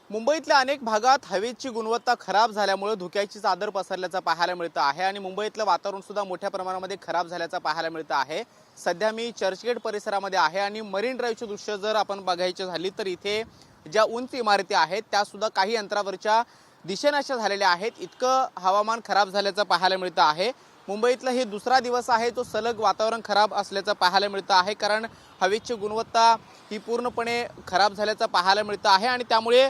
मुंबईतल्या अनेक भागात हवेची गुणवत्ता खराब झाल्यामुळे धुक्याची चादर पसरल्याचं पाहायला मिळतं आहे आणि मुंबईतलं वातावरण सुद्धा मोठ्या प्रमाणामध्ये खराब झाल्याचं पाहायला मिळतं आहे। सध्या मी चर्चगेट परिसरामध्ये आहे आणि मरीन ड्राईव्हची दृश्य जर आपण बघायची झाली तर इथे ज्या उंच इमारती आहेत त्या सुद्धा काही अंतरावरच्या दिशेनाशा झालेल्या आहेत। इतकं हवामान खराब झाल्याचं पाहायला मिळतं आहे। मुंबईतला हे दुसरा दिवस आहे तो सलग वातावरण खराब असल्याचं पाहायला मिळतं आहे, कारण हवेची गुणवत्ता ही पूर्णपणे खराब झाल्याचं पाहायला मिळतं आहे आणि त्यामुळे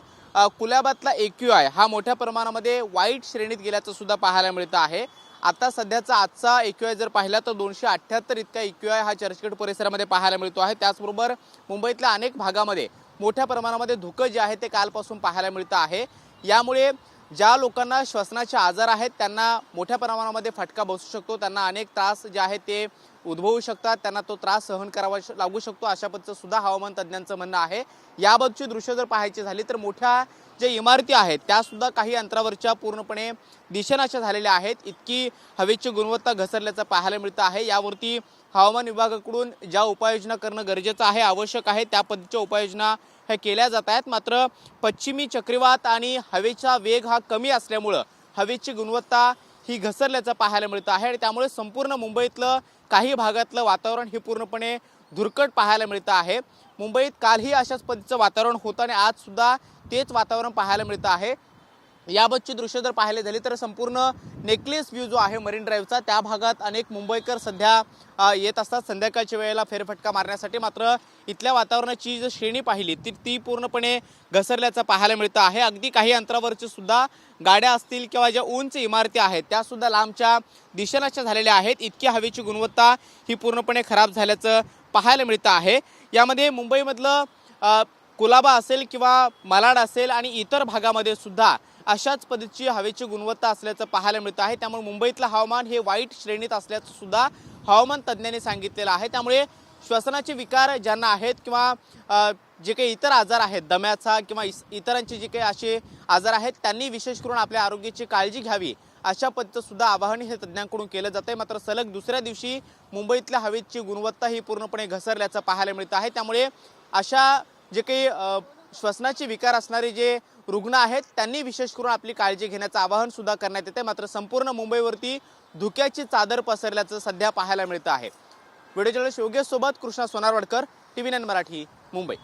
कुलाब्यातला AQI हा मोठ्या प्रमाणामध्ये वाईट श्रेणीत गेल्याचं सुद्धा पाहायला मिळतं आहे। आता सध्याचा आजचा AQI जर पाहिला तर 278 इतका AQI हा चर्चगेट परिसरामध्ये पाहायला मिळतो आहे। त्याचबरोबर मुंबईतल्या अनेक भागामध्ये मोठ्या प्रमाणामध्ये धुकं जे आहे ते कालपासून पाहायला मिळतं आहे। यामुळे ज्या लोकांना श्वसनाचे आजार आहेत त्यांना मोठ्या प्रमाणामध्ये फटका बसू शकतो, त्यांना अनेक त्रास जे आहेत ते उद्भवू शकतात, त्यांना तो त्रास सहन करावा लागू शकतो, अशा पद्धतीचं सुद्धा हवामान तज्ज्ञांचं म्हणणं आहे। याबाबतची दृश्य जर पाहायची झाली तर मोठ्या ज्या इमारती आहेत त्या सुद्धा काही अंतरावरच्या पूर्णपणे दिशेनाशा झालेल्या आहेत। इतकी हवेची गुणवत्ता घसरल्याचं पाहायला मिळतं आहे। यावरती हवामान विभागाकडून ज्या उपाययोजना करणं गरजेचं आहे, आवश्यक आहे, त्या पद्धतीच्या उपाययोजना ह्या केल्या जात आहेत। मात्र पश्चिमी चक्रीवात आणि हवेचा वेग हा कमी असल्यामुळं हवेची गुणवत्ता ही घसरल्याचं पाहायला मिळतं आहे आणि त्यामुळे संपूर्ण मुंबईतलं काही भागातलं वातावरण हे पूर्णपणे धुरकट पाहायला मिळतं आहे। मुंबईत कालही अशाच पद्धतीचं वातावरण होतं आणि आज सुद्धा तेच वातावरण पाहायला मिळतं आहे। याबाबतची दृश्य जर पाहिले झाली तर संपूर्ण नेकलेस व्ह्यू जो आहे मरीन ड्राईव्हचा त्या भागात अनेक मुंबईकर सध्या येत असतात संध्याकाळच्या वेळेला फेरफटका मारण्यासाठी। मात्र इथल्या वातावरणाची जर श्रेणी पाहिली तर ती पूर्णपणे घसरल्याचं पाहायला मिळतं आहे। अगदी काही अंतरावरच्या सुद्धा गाड्या असतील किंवा ज्या उंच इमारती आहेत त्या सुद्धा लांबच्या दिशेनाशा झालेल्या आहेत। इतकी हवेची गुणवत्ता ही पूर्णपणे खराब झाल्याचं पाहायला मिळतं आहे। यामध्ये मुंबईमधलं कुलाबा असेल किंवा मालाड असेल आणि इतर भागामध्ये सुद्धा अशाच पद्धतीची हवेची गुणवत्ता असल्याचं पाहायला मिळतं आहे। त्यामुळे मुंबईतलं हवामान हे वाईट श्रेणीत असल्याचं सुद्धा हवामान तज्ज्ञांनी सांगितलेलं आहे। त्यामुळे श्वसनाचे विकार ज्यांना आहेत किंवा जे काही इतर आजार आहेत दम्याचा किंवा इतरांचे जे काही असे आजार आहेत त्यांनी विशेष करून आपल्या आरोग्याची काळजी घ्यावी अशा पद्धतीचं सुद्धा आवाहन हे तज्ज्ञांकडून केलं जातं आहे। मात्र सलग दुसऱ्या दिवशी मुंबईतल्या हवेची गुणवत्ता ही पूर्णपणे घसरल्याचं पाहायला मिळतं आहे। त्यामुळे अशा जे काही श्वसनाचे विकार असणारे जे रुग्ण आहेत त्यांनी विशेष करून आपली काळजी घेण्याचं आवाहन सुद्धा करण्यात येते। मात्र संपूर्ण मुंबईवरती धुक्याची चादर पसरल्याचं सध्या पाहायला मिळतं आहे। व्हिडिओ जर्नलिस्ट योगेश सोबत कृष्णा सोनारवाडकर, TV9 मराठी, मुंबई।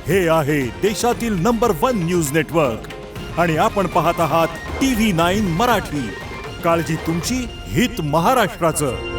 हे आहे देशातील नंबर 1 न्यूज नेटवर्क आणि आपण पाहत आहात TV9 मराठी। काळजी तुमची, हित महाराष्ट्राचं।